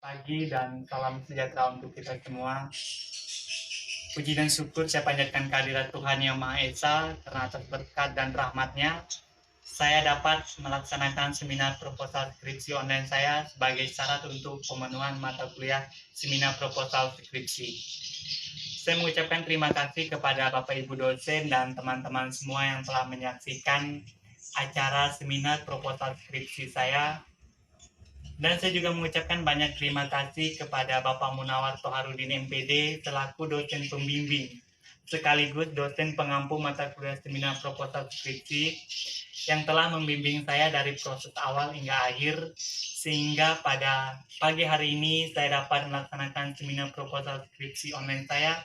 Pagi dan salam sejahtera untuk kita semua. Puji dan syukur saya panjatkan kehadirat Tuhan Yang Maha Esa karena atas berkat dan rahmat-Nya saya dapat melaksanakan seminar proposal skripsi online saya sebagai syarat untuk pemenuhan mata kuliah seminar proposal skripsi. Saya mengucapkan terima kasih kepada Bapak Ibu dosen dan teman-teman semua yang telah menyaksikan acara seminar proposal skripsi saya. Dan saya juga mengucapkan banyak terima kasih kepada Bapak Munawar Toharudin MPD selaku dosen pembimbing sekaligus dosen pengampu mata kuliah seminar proposal skripsi yang telah membimbing saya dari proses awal hingga akhir sehingga pada pagi hari ini saya dapat melaksanakan seminar proposal skripsi online saya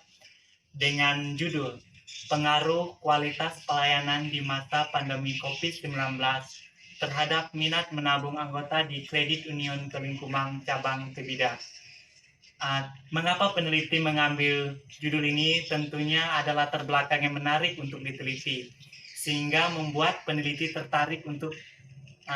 dengan judul Pengaruh Kualitas Pelayanan di Masa Pandemi COVID-19 terhadap minat menabung anggota di Kredit Union Kelingkumang Cabang Tebida. Mengapa peneliti mengambil judul ini? Tentunya ada latar belakang yang menarik untuk diteliti, sehingga membuat peneliti tertarik untuk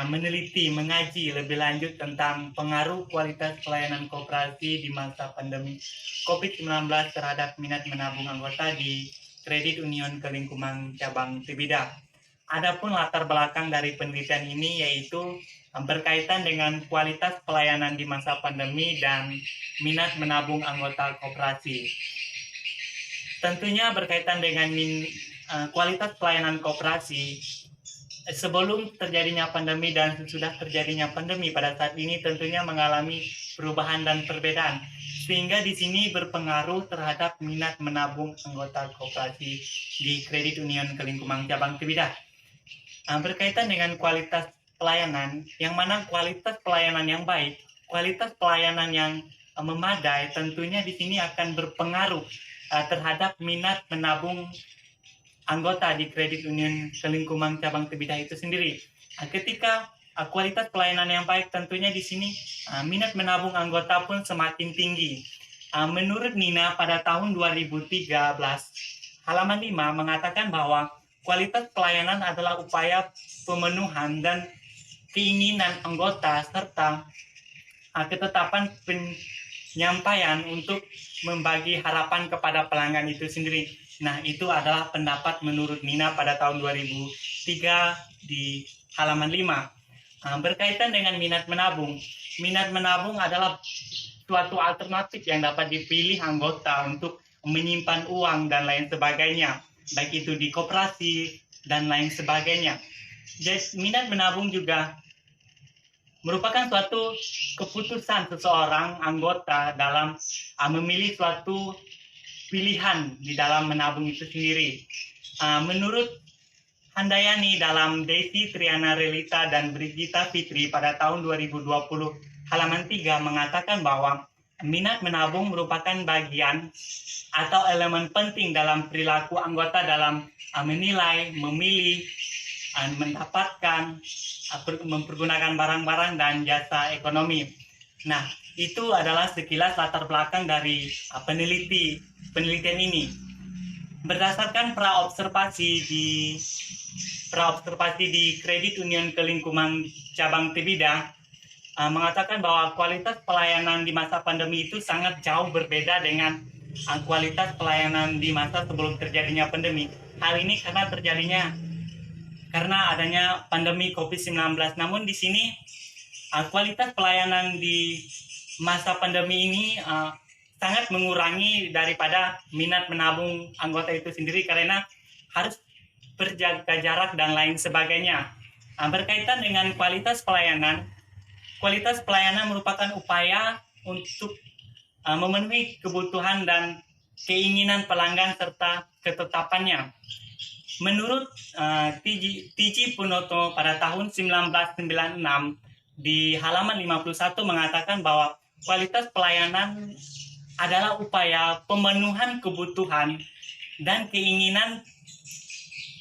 meneliti, mengaji lebih lanjut tentang pengaruh kualitas pelayanan koperasi di masa pandemi COVID-19 terhadap minat menabung anggota di Kredit Union Kelingkumang Cabang Tebida. Adapun latar belakang dari penelitian ini yaitu berkaitan dengan kualitas pelayanan di masa pandemi dan minat menabung anggota koperasi. Tentunya berkaitan dengan kualitas pelayanan koperasi, sebelum terjadinya pandemi dan sesudah terjadinya pandemi pada saat ini tentunya mengalami perubahan dan perbedaan, sehingga di sini berpengaruh terhadap minat menabung anggota koperasi di Kredit Union Kelingkumang Cabang Tebida. Berkaitan dengan kualitas pelayanan, yang mana kualitas pelayanan yang baik, kualitas pelayanan yang memadai tentunya di sini akan berpengaruh terhadap minat menabung anggota di Kredit Union Kelingkumang Cabang Tebida itu sendiri. Ketika kualitas pelayanan yang baik, tentunya di sini minat menabung anggota pun semakin tinggi. Menurut Nina pada tahun 2013, halaman 5 mengatakan bahwa kualitas pelayanan adalah upaya pemenuhan dan keinginan anggota serta ketetapan penyampaian untuk membagi harapan kepada pelanggan itu sendiri. Nah, itu adalah pendapat menurut Nina pada tahun 2003 di halaman 5. Berkaitan dengan minat menabung. Minat menabung adalah suatu alternatif yang dapat dipilih anggota untuk menyimpan uang dan lain sebagainya, baik itu di koperasi dan lain sebagainya. Jadi minat menabung juga merupakan suatu keputusan seseorang anggota dalam memilih suatu pilihan di dalam menabung itu sendiri. Menurut Handayani dalam Desi Triana Relita dan Brigita Fitri pada tahun 2020 halaman 3 mengatakan bahwa minat menabung merupakan bagian atau elemen penting dalam perilaku anggota dalam menilai, memilih, mendapatkan, mempergunakan barang-barang dan jasa ekonomi. Nah, itu adalah sekilas latar belakang dari penelitian ini. Berdasarkan praobservasi di Kredit Union Kelingkumang Cabang Tebida mengatakan bahwa kualitas pelayanan di masa pandemi itu sangat jauh berbeda dengan kualitas pelayanan di masa sebelum terjadinya pandemi. Hal ini karena adanya pandemi COVID-19. Namun di sini kualitas pelayanan di masa pandemi ini sangat mengurangi daripada minat menabung anggota itu sendiri karena harus berjaga jarak dan lain sebagainya. Berkaitan dengan kualitas pelayanan merupakan upaya untuk memenuhi kebutuhan dan keinginan pelanggan serta ketetapannya. Menurut Tiji Punoto pada tahun 1996 di halaman 51 mengatakan bahwa kualitas pelayanan adalah upaya pemenuhan kebutuhan dan keinginan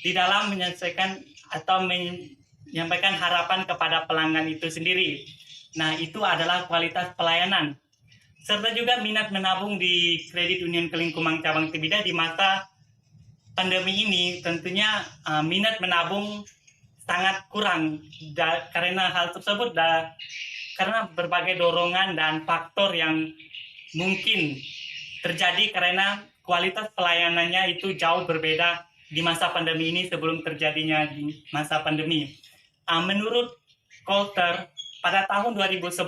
di dalam menyelesaikan atau menyampaikan harapan kepada pelanggan itu sendiri. Nah, itu adalah kualitas pelayanan. Serta juga minat menabung di Kredit Union Kelingkumang Cabang Tebida di masa pandemi ini tentunya minat menabung sangat kurang karena hal tersebut karena berbagai dorongan dan faktor yang mungkin terjadi karena kualitas pelayanannya itu jauh berbeda di masa pandemi ini sebelum terjadinya di masa pandemi. Menurut Coulter, pada tahun 2011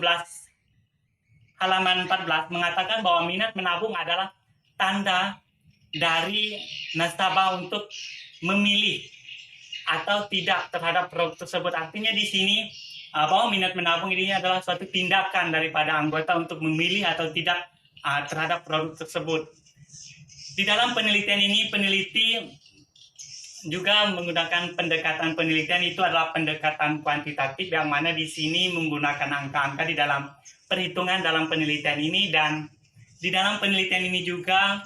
halaman 14 mengatakan bahwa minat menabung adalah tanda dari nasabah untuk memilih atau tidak terhadap produk tersebut. Artinya di sini bahwa minat menabung ini adalah suatu tindakan daripada anggota untuk memilih atau tidak terhadap produk tersebut. Di dalam penelitian ini, peneliti juga menggunakan pendekatan penelitian itu adalah pendekatan kuantitatif, yang mana di sini menggunakan angka-angka di dalam perhitungan dalam penelitian ini. Dan di dalam penelitian ini juga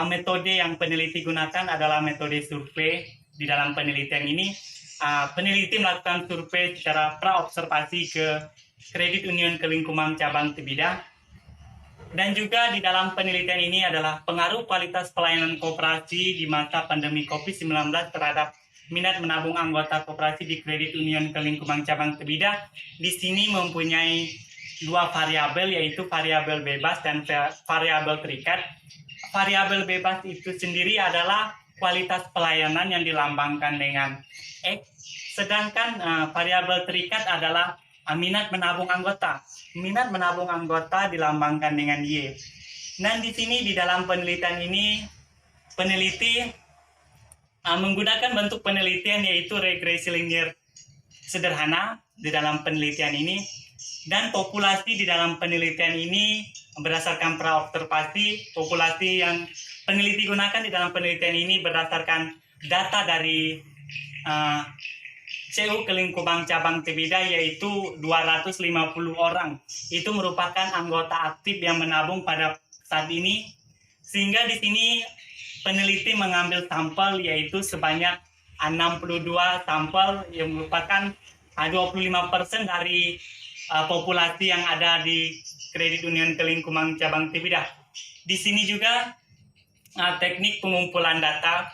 metode yang peneliti gunakan adalah metode survei. Di dalam penelitian ini peneliti melakukan survei secara praobservasi ke Kredit Union Kelingkumang cabang Tebida. Dan juga di dalam penelitian ini adalah pengaruh kualitas pelayanan koperasi di masa pandemi COVID-19 terhadap minat menabung anggota koperasi di Kredit Union Kelingkumang cabang Tebida. Di sini mempunyai dua variabel, yaitu variabel bebas dan variabel terikat. Variabel bebas itu sendiri adalah kualitas pelayanan yang dilambangkan dengan X, sedangkan variabel terikat adalah minat menabung anggota. Minat menabung anggota dilambangkan dengan Y. Dan di sini di dalam penelitian ini, peneliti menggunakan bentuk penelitian yaitu regresi linear sederhana di dalam penelitian ini, dan populasi di dalam penelitian ini berdasarkan praobservasi. Populasi yang peneliti gunakan di dalam penelitian ini berdasarkan data dari CU Kelingkumang cabang Tebida, yaitu 250 orang. Itu merupakan anggota aktif yang menabung pada saat ini. Sehingga di sini peneliti mengambil sampel yaitu sebanyak 62 sampel yang merupakan 25% dari populasi yang ada di Kredit Union Kelingkumang cabang Tebida. Di sini juga teknik pengumpulan data.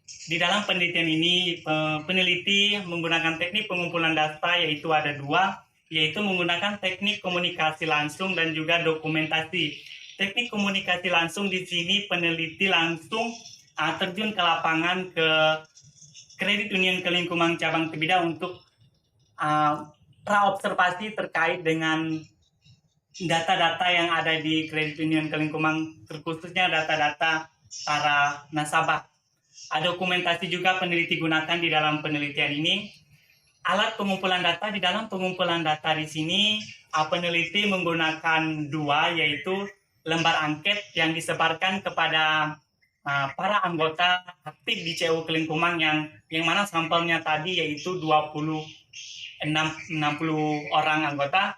Di dalam penelitian ini peneliti menggunakan teknik pengumpulan data, yaitu ada dua, yaitu menggunakan teknik komunikasi langsung dan juga dokumentasi. Teknik komunikasi langsung di sini peneliti langsung terjun ke lapangan ke Kredit Union Kelingkumang cabang Tebida untuk praobservasi terkait dengan data-data yang ada di Kredit Union Kelingkumang, terkhususnya data-data para nasabah. Dokumentasi juga peneliti gunakan di dalam penelitian ini. Alat pengumpulan data, di dalam pengumpulan data di sini peneliti menggunakan dua, yaitu lembar angket yang disebarkan kepada para anggota aktif di CU Kelingkumang yang mana sampelnya tadi yaitu 60 orang anggota.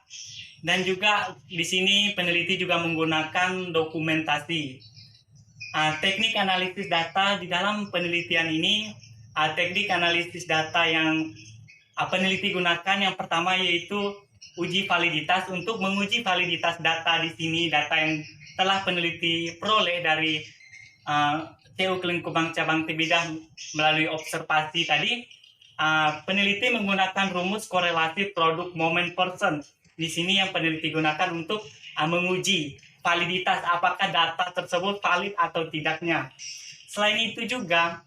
Dan juga di sini peneliti juga menggunakan dokumentasi. Teknik analisis data di dalam penelitian ini, teknik analisis data yang peneliti gunakan yang pertama yaitu uji validitas. Untuk menguji validitas data di sini, data yang telah peneliti peroleh dari CU Kelingkumang cabang Tebida melalui observasi tadi, peneliti menggunakan rumus korelasi produk moment person. Di sini yang peneliti gunakan untuk menguji validitas, apakah data tersebut valid atau tidaknya. Selain itu juga,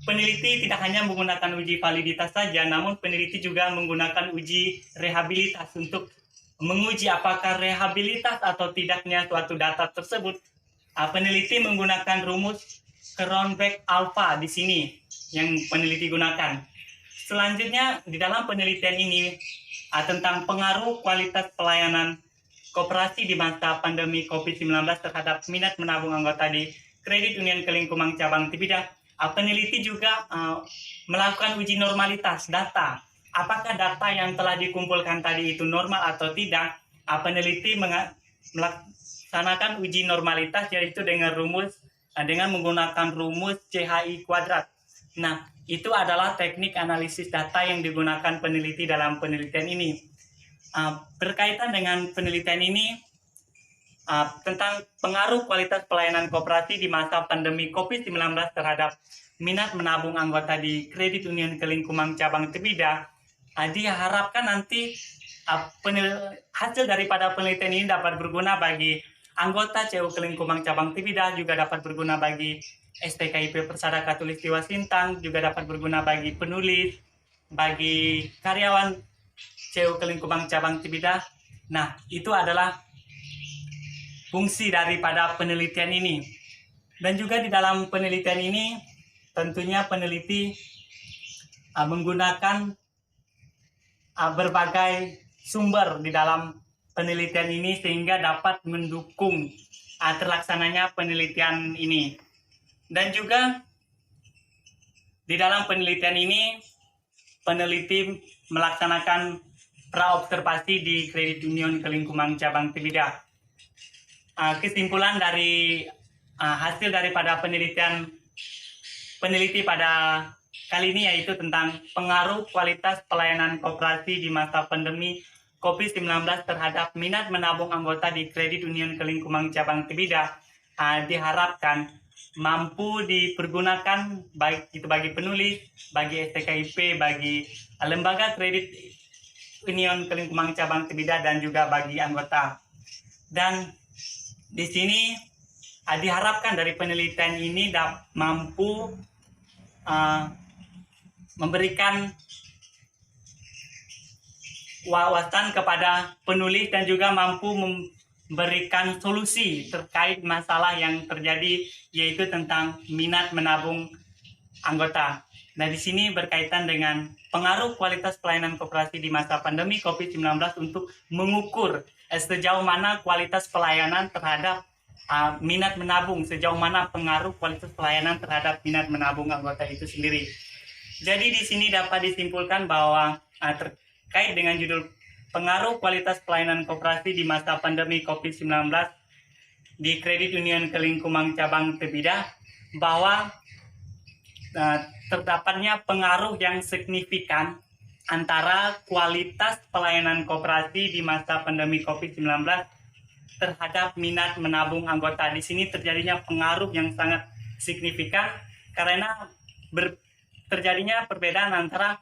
peneliti tidak hanya menggunakan uji validitas saja, namun peneliti juga menggunakan uji rehabilitas untuk menguji apakah rehabilitas atau tidaknya suatu data tersebut. Peneliti menggunakan rumus Cronbach alpha di sini yang peneliti gunakan. Selanjutnya di dalam penelitian ini tentang pengaruh kualitas pelayanan koperasi di masa pandemi COVID-19 terhadap minat menabung anggota di Kredit Union Kelingkumang cabang Tebida, peneliti juga melakukan uji normalitas data. Apakah data yang telah dikumpulkan tadi itu normal atau tidak? Peneliti melaksanakan uji normalitas yaitu dengan menggunakan rumus CHI kuadrat. Nah, itu adalah teknik analisis data yang digunakan peneliti dalam penelitian ini. Berkaitan dengan penelitian ini tentang pengaruh kualitas pelayanan koperasi di masa pandemi COVID-19 terhadap minat menabung anggota di Kredit Union Kelingkumang cabang Tebida, diharapkan nanti hasil daripada penelitian ini dapat berguna bagi anggota CU Kelingkumang Cabang Tibida, juga dapat berguna bagi STKIP Persada Khatulistiwa Sintang, juga dapat berguna bagi penulis, bagi karyawan CU Kelingkumang Cabang Tibida. Nah, itu adalah fungsi daripada penelitian ini. Dan juga di dalam penelitian ini, tentunya peneliti menggunakan berbagai sumber di dalam penelitian ini sehingga dapat mendukung terlaksananya penelitian ini. Dan juga di dalam penelitian ini, peneliti melaksanakan praobservasi di Kredit Union Kelingkumang Cabang Tibida. Kesimpulan dari hasil daripada peneliti pada kali ini yaitu tentang pengaruh kualitas pelayanan koperasi di masa pandemi COVID-19 terhadap minat menabung anggota di Kredit Union Kelingkumang Cabang Tibida. Diharapkan mampu dipergunakan baik itu bagi penulis, bagi STKIP, bagi lembaga Kredit Union Kelingkumang Cabang Tibida, dan juga bagi anggota. Dan di sini diharapkan dari penelitian ini mampu memberikan wawasan kepada penulis dan juga mampu memberikan solusi terkait masalah yang terjadi, yaitu tentang minat menabung anggota. Nah, di sini berkaitan dengan pengaruh kualitas pelayanan koperasi di masa pandemi COVID-19 untuk mengukur sejauh mana kualitas pelayanan terhadap minat menabung, sejauh mana pengaruh kualitas pelayanan terhadap minat menabung anggota itu sendiri. Jadi di sini dapat disimpulkan bahwa terkait dengan judul pengaruh kualitas pelayanan koperasi di masa pandemi COVID-19 di Kredit Union Kelingkumang Cabang Tibida, bahwa terdapatnya pengaruh yang signifikan antara kualitas pelayanan koperasi di masa pandemi COVID-19 terhadap minat menabung anggota. Di sini terjadinya pengaruh yang sangat signifikan karena terjadinya perbedaan antara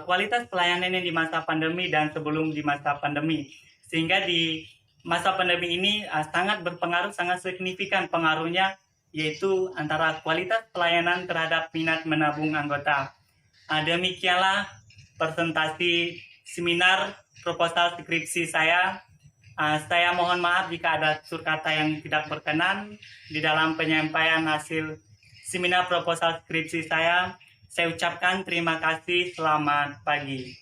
kualitas pelayanan di masa pandemi dan sebelum di masa pandemi. Sehingga di masa pandemi ini sangat berpengaruh, sangat signifikan pengaruhnya, yaitu antara kualitas pelayanan terhadap minat menabung anggota. Demikianlah presentasi seminar proposal skripsi saya. Saya mohon maaf jika ada tutur kata yang tidak berkenan di dalam penyampaian hasil seminar proposal skripsi saya. Saya ucapkan terima kasih, selamat pagi.